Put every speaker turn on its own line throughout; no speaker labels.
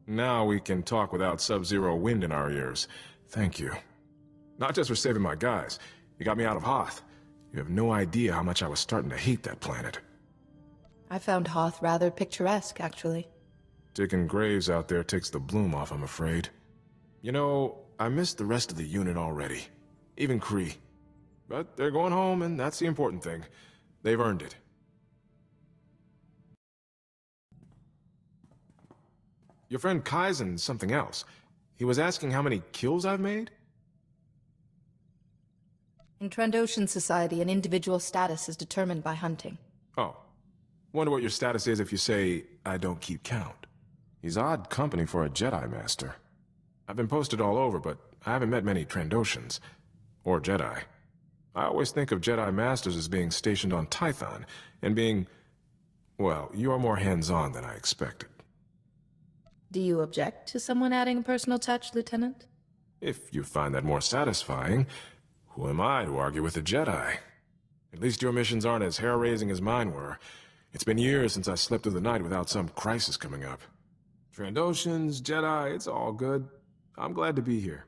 Now we can talk without sub-zero wind in our ears. Thank you. Not just for saving my guys. You got me out of Hoth. You have no idea how much I was starting to hate that planet.
I found Hoth rather picturesque, actually.
Digging graves out there takes the bloom off, I'm afraid. You know, I missed the rest of the unit already. Even Kree. But they're going home, and that's the important thing. They've earned it. Your friend Kaizen's something else. He was asking how many kills I've made?
In Trandoshan society, an individual's status is determined by hunting.
Oh. Wonder what your status is if you say, I don't keep count. He's odd company for a Jedi Master. I've been posted all over, but I haven't met many Trandoshans. Or Jedi. I always think of Jedi Masters as being stationed on Tython, and being... well, you're more hands-on than I expected.
Do you object to someone adding a personal touch, Lieutenant?
If you find that more satisfying, who am I to argue with a Jedi? At least your missions aren't as hair-raising as mine were. It's been years since I slept through the night without some crisis coming up. Trandoshans, Jedi, it's all good. I'm glad to be here.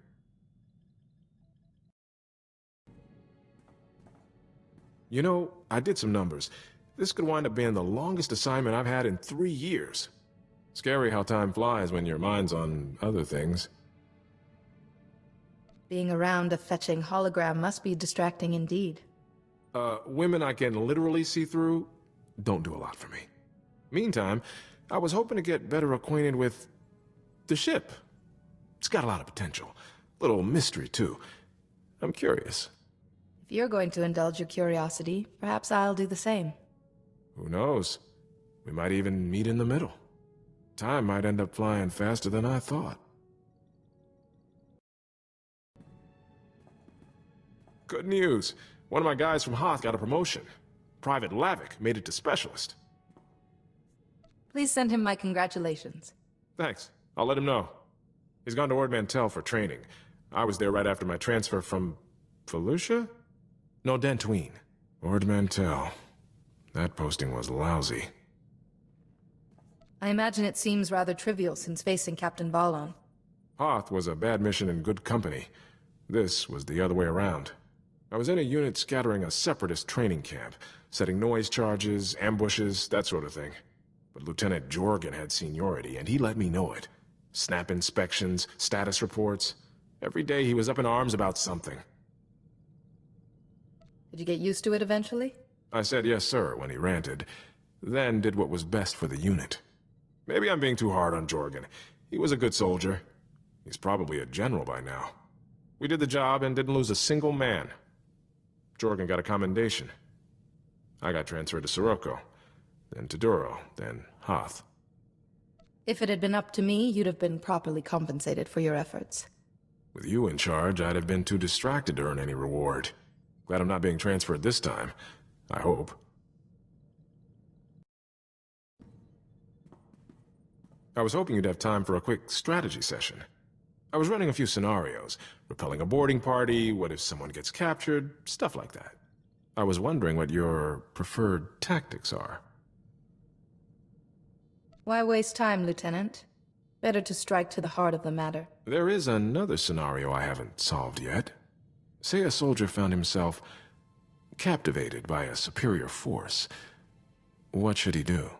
You know, I did some numbers. This could wind up being the longest assignment I've had in 3 years. Scary how time flies when your mind's on other things.
Being around a fetching hologram must be distracting indeed.
Women I can literally see through don't do a lot for me. Meantime, I was hoping to get better acquainted with the ship. It's got a lot of potential. Little mystery, too. I'm curious.
If you're going to indulge your curiosity, perhaps I'll do the same.
Who knows? We might even meet in the middle. Time might end up flying faster than I thought. Good news. One of my guys from Hoth got a promotion. Private Lavik made it to Specialist.
Please send him my congratulations.
Thanks. I'll let him know. He's gone to Ord Mantell for training. I was there right after my transfer from... Felucia? No, Dantooine. Ord Mantell. That posting was lousy.
I imagine it seems rather trivial since facing Captain Valon.
Hoth was a bad mission in good company. This was the other way around. I was in a unit scattering a separatist training camp, setting noise charges, ambushes, that sort of thing. But Lieutenant Jorgen had seniority, and he let me know it. Snap inspections, status reports. Every day he was up in arms about something.
Did you get used to it eventually?
I said yes, sir, when he ranted, then did what was best for the unit. Maybe I'm being too hard on Jorgen. He was a good soldier. He's probably a general by now. We did the job and didn't lose a single man. Jorgen got a commendation. I got transferred to Sirocco, then to Duro, then Hoth.
If it had been up to me, you'd have been properly compensated for your efforts.
With you in charge, I'd have been too distracted to earn any reward. Glad I'm not being transferred this time. I hope. I was hoping you'd have time for a quick strategy session. I was running a few scenarios. Repelling a boarding party, what if someone gets captured, stuff like that. I was wondering what your preferred tactics are.
Why waste time, Lieutenant? Better to strike to the heart of the matter.
There is another scenario I haven't solved yet. Say a soldier found himself captivated by a superior force. What should he do?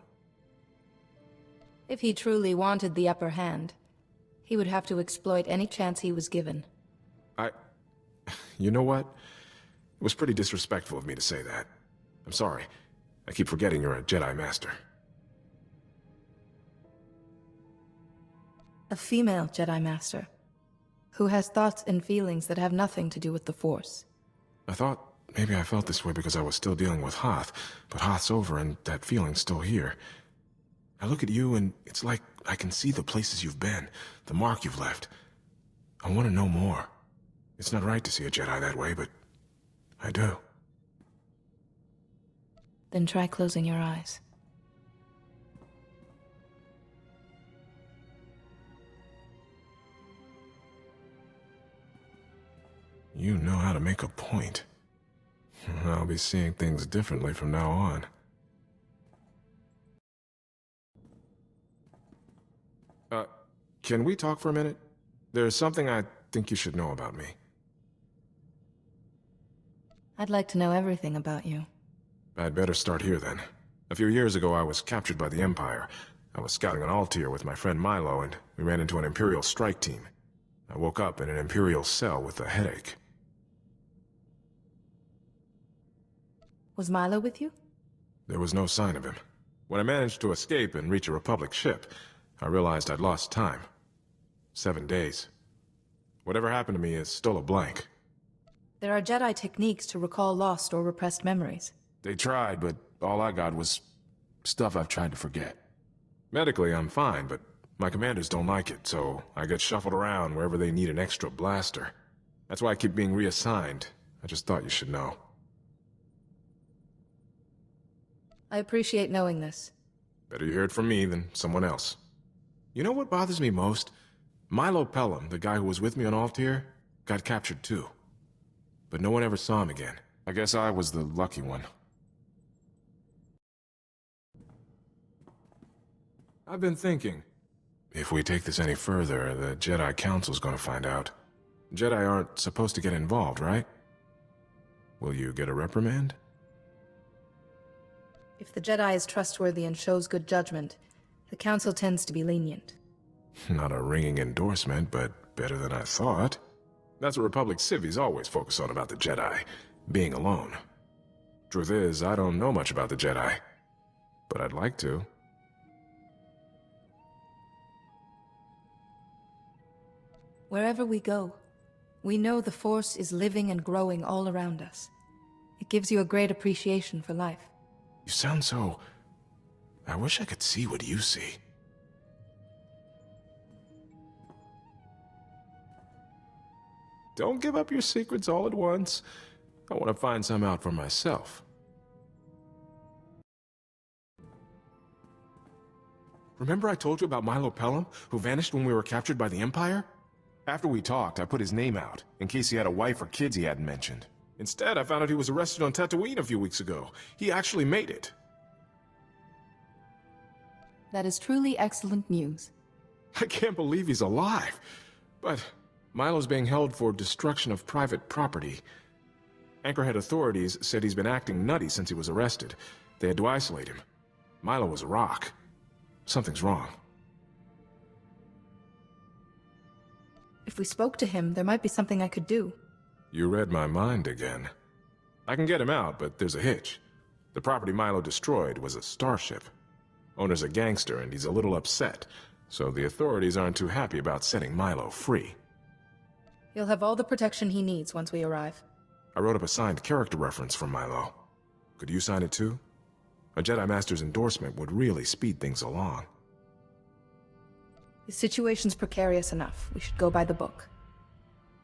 If he truly wanted the upper hand, he would have to exploit any chance he was given.
You know what? It was pretty disrespectful of me to say that. I'm sorry. I keep forgetting you're a Jedi Master.
A female Jedi Master, who has thoughts and feelings that have nothing to do with the Force.
I thought maybe I felt this way because I was still dealing with Hoth, but Hoth's over and that feeling's still here. I look at you and it's like I can see the places you've been, the mark you've left. I want to know more. It's not right to see a Jedi that way, but I do.
Then try closing your eyes.
You know how to make a point. I'll be seeing things differently from now on. Can we talk for a minute? There's something I think you should know about me.
I'd like to know everything about you.
I'd better start here then. A few years ago, I was captured by the Empire. I was scouting on Altair with my friend Milo, and we ran into an Imperial strike team. I woke up in an Imperial cell with a headache.
Was Milo with you?
There was no sign of him. When I managed to escape and reach a Republic ship, I realized I'd lost time. 7 days. Whatever happened to me is still a blank.
There are Jedi techniques to recall lost or repressed memories.
They tried, but all I got was stuff I've tried to forget. Medically, I'm fine, but my commanders don't like it, so I get shuffled around wherever they need an extra blaster. That's why I keep being reassigned. I just thought you should know.
I appreciate knowing this.
Better you hear it from me than someone else. You know what bothers me most? Milo Pelham, the guy who was with me on Altair, got captured too. But no one ever saw him again. I guess I was the lucky one. I've been thinking, if we take this any further, the Jedi Council's gonna find out. Jedi aren't supposed to get involved, right? Will you get a reprimand?
If the Jedi is trustworthy and shows good judgment, the Council tends to be lenient.
Not a ringing endorsement, but better than I thought. That's what Republic civvies always focus on about the Jedi, being alone. Truth is, I don't know much about the Jedi, but I'd like to.
Wherever we go, we know the Force is living and growing all around us. It gives you a great appreciation for life.
You sound so... I wish I could see what you see. Don't give up your secrets all at once. I want to find some out for myself. Remember I told you about Milo Pelham, who vanished when we were captured by the Empire? After we talked, I put his name out, in case he had a wife or kids he hadn't mentioned. Instead, I found out he was arrested on Tatooine a few weeks ago. He actually made it.
That is truly excellent news.
I can't believe he's alive. But Milo's being held for destruction of private property. Anchorhead authorities said he's been acting nutty since he was arrested. They had to isolate him. Milo was a rock. Something's wrong.
If we spoke to him, there might be something I could do.
You read my mind again. I can get him out, but there's a hitch. The property Milo destroyed was a starship. Owner's a gangster, and he's a little upset, so the authorities aren't too happy about setting Milo free.
He'll have all the protection he needs once we arrive.
I wrote up a signed character reference for Milo. Could you sign it too? A Jedi Master's endorsement would really speed things along.
The situation's precarious enough. We should go by the book.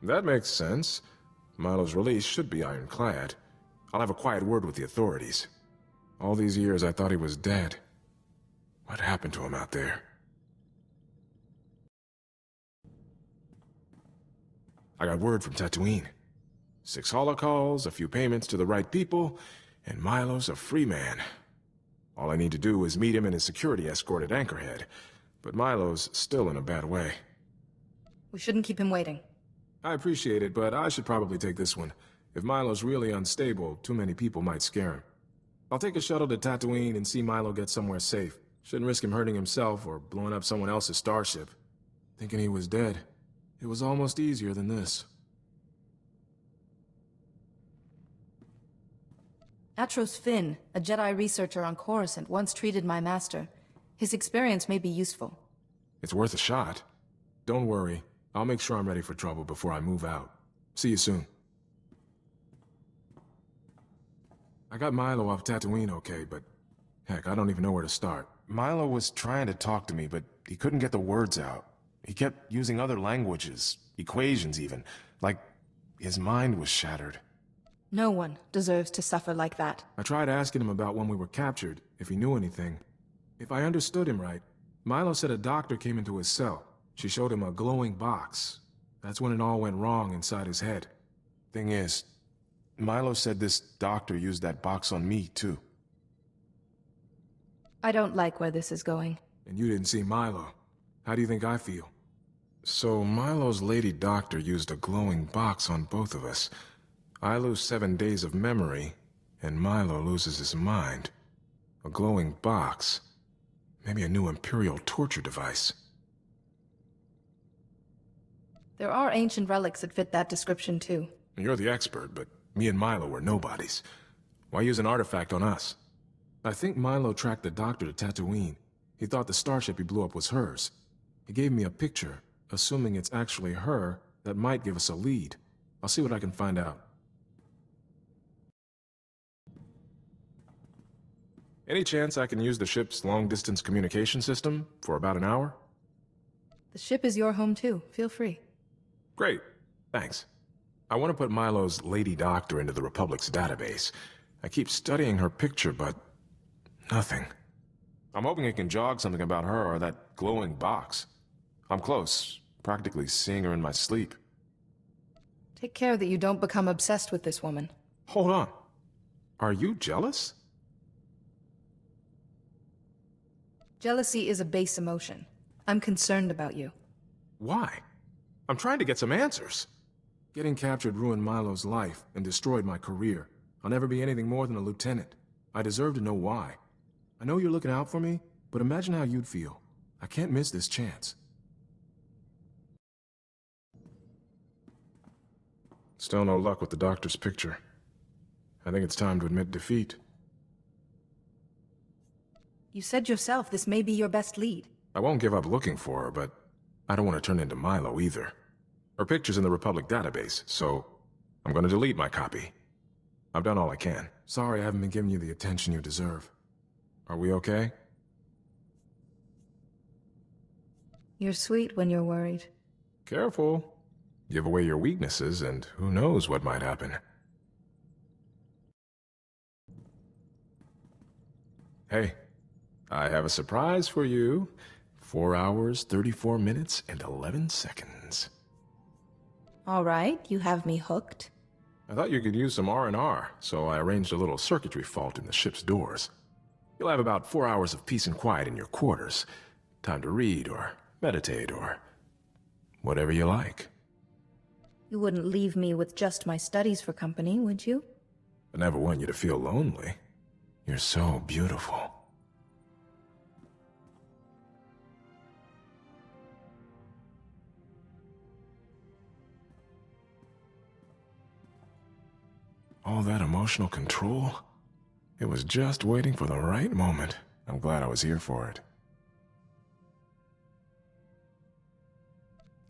That makes sense. Milo's release should be ironclad. I'll have a quiet word with the authorities. All these years I thought he was dead. What happened to him out there? I got word from Tatooine. 6 holocalls, a few payments to the right people, and Milo's a free man. All I need to do is meet him and his security escort at Anchorhead. But Milo's still in a bad way.
We shouldn't keep him waiting.
I appreciate it, but I should probably take this one. If Milo's really unstable, too many people might scare him. I'll take a shuttle to Tatooine and see Milo get somewhere safe. Shouldn't risk him hurting himself or blowing up someone else's starship. Thinking he was dead. It was almost easier than this.
Atros Finn, a Jedi researcher on Coruscant, once treated my master. His experience may be useful.
It's worth a shot. Don't worry. I'll make sure I'm ready for trouble before I move out. See you soon. I got Milo off Tatooine okay, but heck, I don't even know where to start. Milo was trying to talk to me, but he couldn't get the words out. He kept using other languages, equations even, like his mind was shattered.
No one deserves to suffer like that.
I tried asking him about when we were captured, if he knew anything. If I understood him right, Milo said a doctor came into his cell. She showed him a glowing box. That's when it all went wrong inside his head. Thing is, Milo said this doctor used that box on me, too.
I don't like where this is going.
And you didn't see Milo. How do you think I feel? So Milo's lady doctor used a glowing box on both of us. I lose 7 days of memory, and Milo loses his mind. A glowing box. Maybe a new Imperial torture device.
There are ancient relics that fit that description, too.
You're the expert, but me and Milo were nobodies. Why use an artifact on us? I think Milo tracked the doctor to Tatooine. He thought the starship he blew up was hers. He gave me a picture, assuming it's actually her, that might give us a lead. I'll see what I can find out. Any chance I can use the ship's long-distance communication system for about an hour?
The ship is your home, too. Feel free.
Great. Thanks. I want to put Milo's lady doctor into the Republic's database. I keep studying her picture, but nothing. I'm hoping it can jog something about her or that glowing box. I'm close, practically seeing her in my sleep.
Take care that you don't become obsessed with this woman.
Hold on. Are you jealous?
Jealousy is a base emotion. I'm concerned about you.
Why? I'm trying to get some answers. Getting captured ruined Milo's life and destroyed my career. I'll never be anything more than a lieutenant. I deserve to know why. I know you're looking out for me, but imagine how you'd feel. I can't miss this chance. Still no luck with the doctor's picture. I think it's time to admit defeat.
You said yourself this may be your best lead.
I won't give up looking for her, but I don't want to turn into Milo either. Her picture's in the Republic database, so I'm going to delete my copy. I've done all I can. Sorry I haven't been giving you the attention you deserve. Are we okay?
You're sweet when you're worried.
Careful. Give away your weaknesses, and who knows what might happen. Hey, I have a surprise for you. 4 hours, 34 minutes, and 11 seconds.
All right, you have me hooked.
I thought you could use some R&R, so I arranged a little circuitry fault in the ship's doors. You'll have about 4 hours of peace and quiet in your quarters. Time to read, or meditate, or whatever you like.
You wouldn't leave me with just my studies for company, would you?
I never want you to feel lonely. You're so beautiful. All that emotional control? It was just waiting for the right moment. I'm glad I was here for it.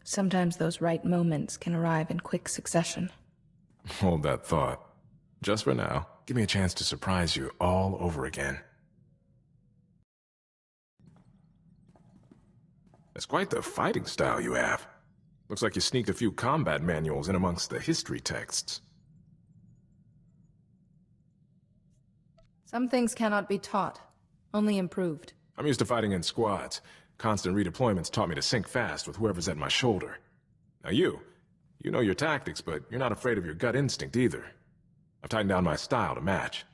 Sometimes those right moments can arrive in quick succession.
Hold that thought. Just for now, give me a chance to surprise you all over again. That's quite the fighting style you have. Looks like you sneaked a few combat manuals in amongst the history texts.
Some things cannot be taught, only improved.
I'm used to fighting in squads. Constant redeployments taught me to sink fast with whoever's at my shoulder. Now you know your tactics, but you're not afraid of your gut instinct either. I've tightened down my style to match.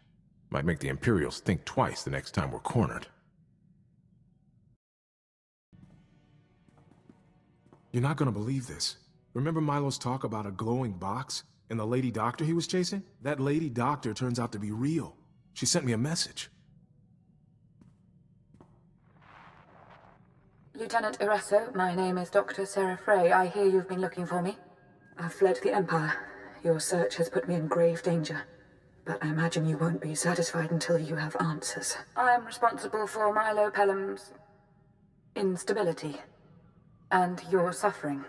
Might make the Imperials think twice the next time we're cornered. You're not gonna believe this. Remember Milo's talk about a glowing box and the lady doctor he was chasing? That lady doctor turns out to be real. She sent me a message.
Lieutenant Iresso, my name is Dr. Sarah Frey. I hear you've been looking for me. I've fled the Empire. Your search has put me in grave danger. But I imagine you won't be satisfied until you have answers. I'm responsible for Milo Pelham's instability. And your suffering.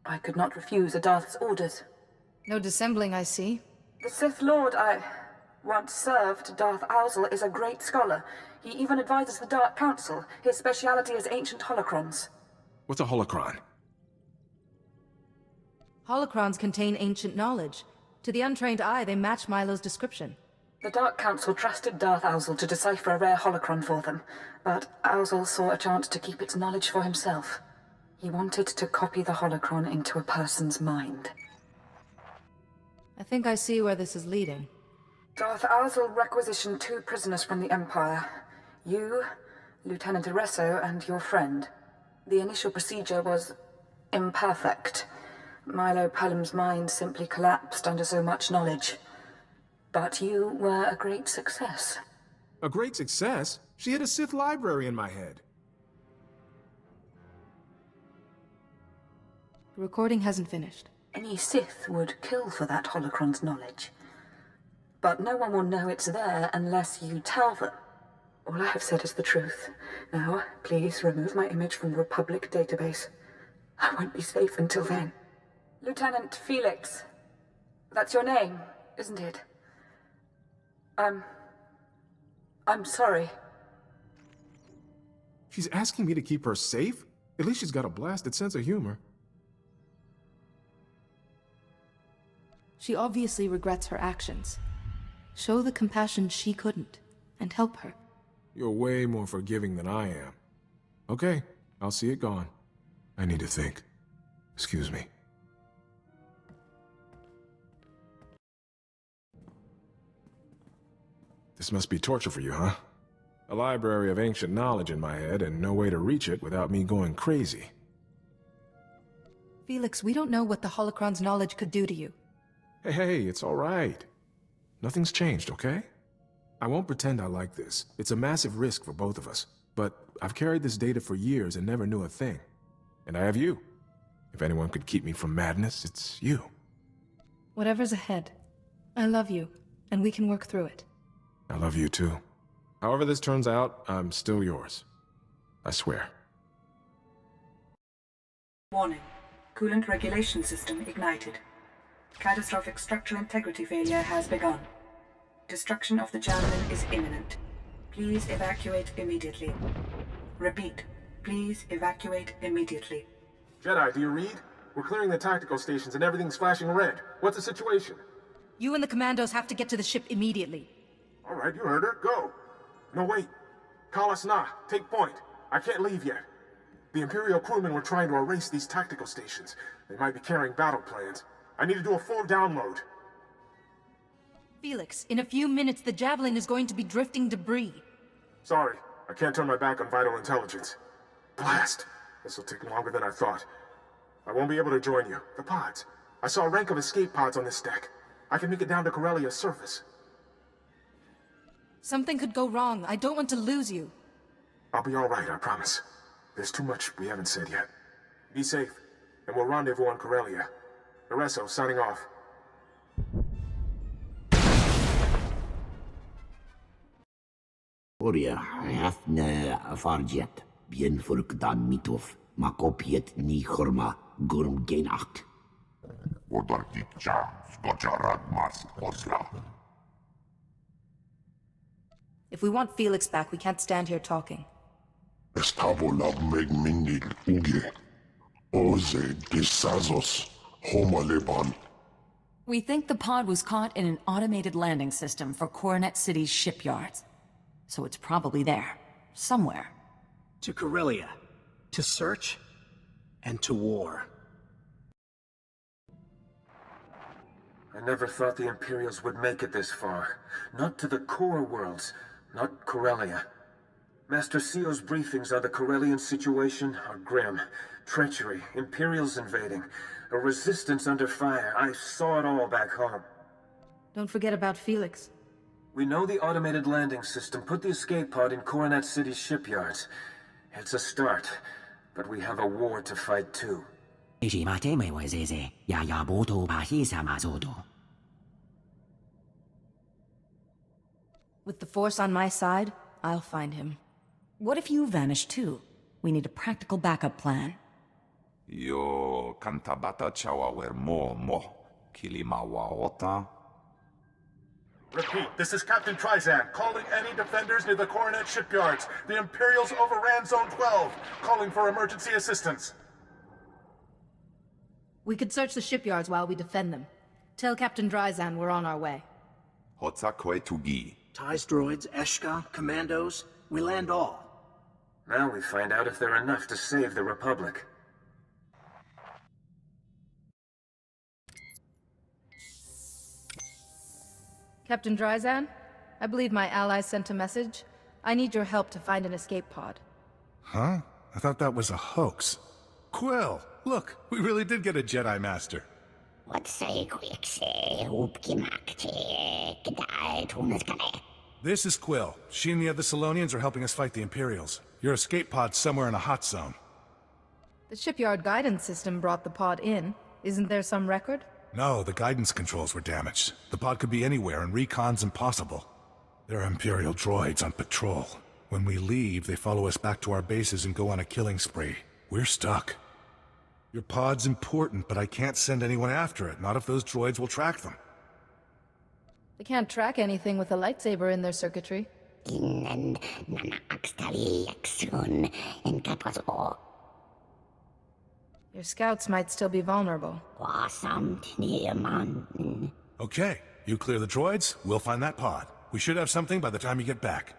I could not refuse a Darth's orders.
No dissembling, I see.
The Sith Lord I once served, Darth Owzel, is a great scholar. He even advises the Dark Council. His speciality is ancient holocrons.
What's a holocron?
Holocrons contain ancient knowledge. To the untrained eye, they match Milo's description.
The Dark Council trusted Darth Owzel to decipher a rare holocron for them, but Owzel saw a chance to keep its knowledge for himself. He wanted to copy the holocron into a person's mind.
I think I see where this is leading.
Darth Owzel requisitioned 2 prisoners from the Empire. You, Lieutenant Iresso, and your friend. The initial procedure was imperfect. Milo Pelham's mind simply collapsed under so much knowledge. But you were a great success.
A great success? She hid a Sith library in my head.
The recording hasn't finished.
Any Sith would kill for that holocron's knowledge. But no one will know it's there unless you tell them. All I have said is the truth. Now, please remove my image from the Republic database. I won't be safe until then. Lieutenant Felix. That's your name, isn't it? I'm sorry.
She's asking me to keep her safe? At least she's got a blasted sense of humor.
She obviously regrets her actions. Show the compassion she couldn't, and help her.
You're way more forgiving than I am. Okay, I'll see it gone. I need to think. Excuse me. This must be torture for you, huh? A library of ancient knowledge in my head and no way to reach it without me going crazy.
Felix, we don't know what the holocron's knowledge could do to you.
Hey, it's all right. Nothing's changed, okay? I won't pretend I like this. It's a massive risk for both of us. But I've carried this data for years and never knew a thing. And I have you. If anyone could keep me from madness, it's you.
Whatever's ahead, I love you, and we can work through it.
I love you too. However this turns out, I'm still yours. I swear.
Warning. Coolant regulation system ignited. Catastrophic structural integrity failure has begun. Destruction of the javelin is imminent. Please evacuate immediately. Repeat. Please evacuate immediately.
Jedi, do you read? We're clearing the tactical stations and everything's flashing red. What's the situation?
You and the commandos have to get to the ship immediately.
All right, you heard her. Go. No, wait. Call us now. Take point. I can't leave yet. The Imperial crewmen were trying to erase these tactical stations. They might be carrying battle plans. I need to do a full download.
Felix, in a few minutes the Javelin is going to be drifting debris.
Sorry, I can't turn my back on vital intelligence. Blast! This'll take longer than I thought. I won't be able to join you. The pods. I saw a rank of escape pods on this deck. I can make it down to Corellia's surface.
Something could go wrong. I don't want to lose you.
I'll be all right, I promise. There's too much we haven't said yet. Be safe, and we'll rendezvous on Corellia. Iresso, signing off.
Oria, hafne farjet, bien furkdan mitov, makopiet ni chorma, gurm genach.
Odartitja, skočarad mas osla.
If we want Felix back, we can't stand here talking.
Estabola megmindig uge. Oze desazos, homaleban.
We think the pod was caught in an automated landing system for Coronet City's shipyards. So it's probably there. Somewhere.
To Corellia. To search. And to war.
I never thought the Imperials would make it this far. Not to the core worlds. Not Corellia. Master Sio's briefings on the Corellian situation are grim. Treachery, Imperials invading, a resistance under fire. I saw it all back home.
Don't forget about Felix.
We know the automated landing system put the escape pod in Coronet City's shipyards. It's a start, but we have a war to fight too.
With the Force on my side, I'll find him.
What if you vanish too? We need a practical backup plan.
Yo kantabata chawawer mo kilimawaota.
Repeat, this is Captain Trizan, calling any defenders near the Coronet shipyards. The Imperials overran Zone 12, calling for emergency assistance.
We could search the shipyards while we defend them. Tell Captain Dryzan we're on our way.
Hotzakwe tugi.
TIEs, droids, Eshka, commandos. We land all.
Now we find out if there are enough to save the Republic.
Captain Dryzan, I believe my allies sent a message. I need your help to find an escape pod.
Huh? I thought that was a hoax. Quill, look, we really did get a Jedi Master. This is Quill. She and the other Solonians are helping us fight the Imperials. Your escape pod's somewhere in a hot zone.
The shipyard guidance system brought the pod in. Isn't there some record?
No, the guidance controls were damaged. The pod could be anywhere, and recon's impossible. There are Imperial droids on patrol. When we leave, they follow us back to our bases and go on a killing spree. We're stuck. Your pod's important, but I can't send anyone after it, not if those droids will track them.
They can't track anything with a lightsaber in their circuitry. Your scouts might still be vulnerable.
Okay, you clear the droids, we'll find that pod. We should have something by the time you get back.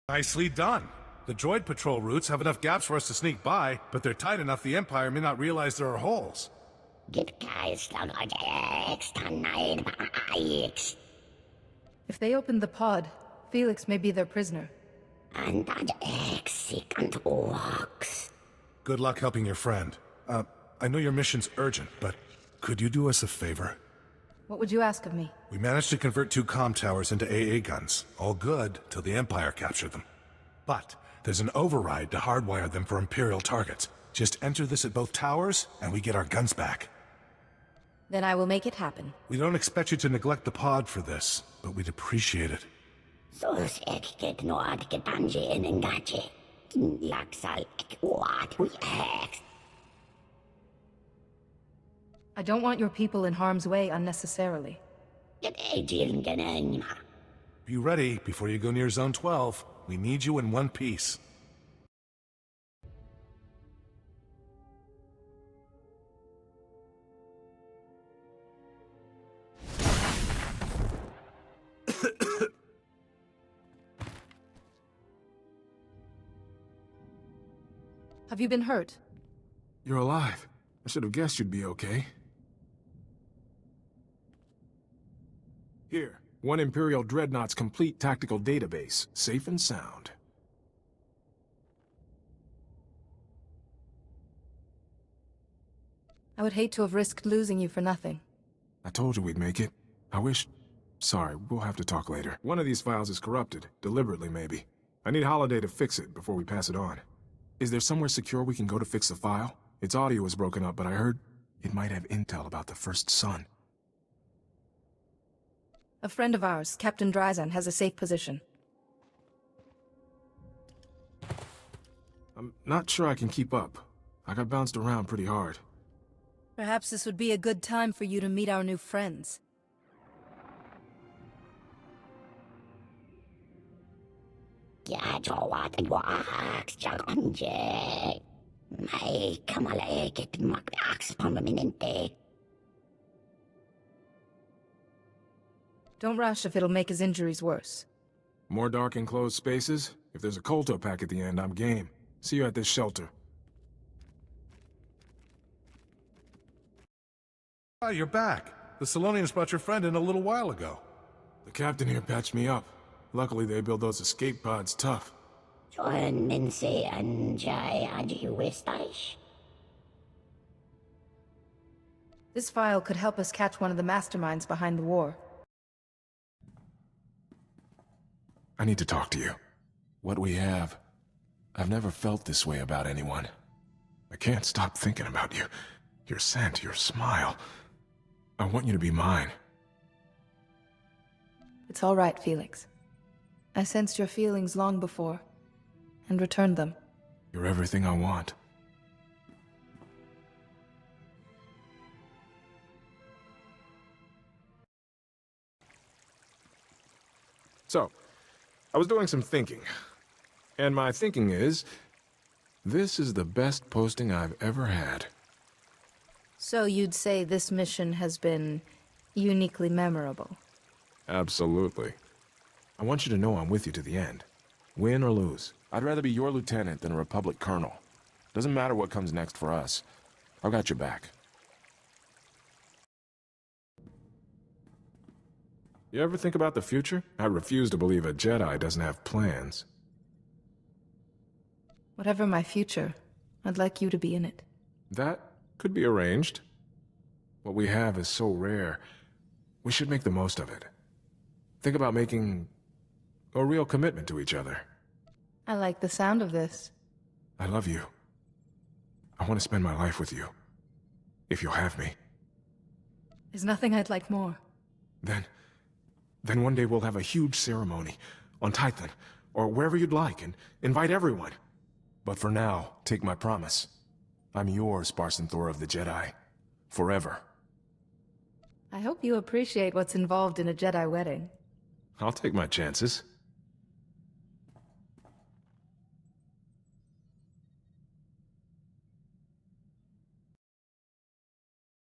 Nicely done. The droid patrol routes have enough gaps for us to sneak by, but they're tight enough the Empire may not realize there are holes.
If they opened the pod, Felix may be their prisoner.
Good luck helping your friend. I know your mission's urgent, but could you do us a favor?
What would you ask of me?
We managed to convert 2 comm towers into AA guns. All good, till the Empire captured them. But there's an override to hardwire them for Imperial targets. Just enter this at both towers, and we get our guns back.
Then I will make it happen.
We don't expect you to neglect the pod for this, but we'd appreciate it.
I don't want your people in harm's way unnecessarily.
Be ready before you go near Zone 12. We need you in one piece.
Have you been hurt?
You're alive. I should have guessed you'd be okay. Here, 1 Imperial Dreadnought's complete tactical database, safe and sound.
I would hate to have risked losing you for nothing.
I told you we'd make it. I wish... Sorry, we'll have to talk later. One of these files is corrupted, deliberately maybe. I need Holiday to fix it before we pass it on. Is there somewhere secure we can go to fix the file? Its audio is broken up, but I heard it might have intel about the first son.
A friend of ours, Captain Dryzan, has a safe position.
I'm not sure I can keep up. I got bounced around pretty hard.
Perhaps this would be a good time for you to meet our new friends. Don't rush if it'll make his injuries worse.
More dark enclosed spaces? If there's a Kolto pack at the end, I'm game. See you at this shelter.
Oh, you're back. The Solonians brought your friend in a little while ago.
The captain here patched me up. Luckily, they build those escape pods tough.
This file could help us catch one of the masterminds behind the war.
I need to talk to you. What we have... I've never felt this way about anyone. I can't stop thinking about you. Your scent, your smile. I want you to be mine.
It's all right, Felix. I sensed your feelings long before, and returned them.
You're everything I want. So, I was doing some thinking. And my thinking is, this is the best posting I've ever had.
So you'd say this mission has been uniquely memorable?
Absolutely. I want you to know I'm with you to the end. Win or lose. I'd rather be your lieutenant than a Republic colonel. Doesn't matter what comes next for us. I've got your back. You ever think about the future? I refuse to believe a Jedi doesn't have plans.
Whatever my future, I'd like you to be in it.
That could be arranged. What we have is so rare. We should make the most of it. Think about making a real commitment to each other.
I like the sound of this.
I love you. I want to spend my life with you. If you'll have me.
There's nothing I'd like more.
Then one day we'll have a huge ceremony on Titan, or wherever you'd like, and invite everyone. But for now, take my promise. I'm yours, Parson Thor of the Jedi. Forever.
I hope you appreciate what's involved in a Jedi wedding.
I'll take my chances.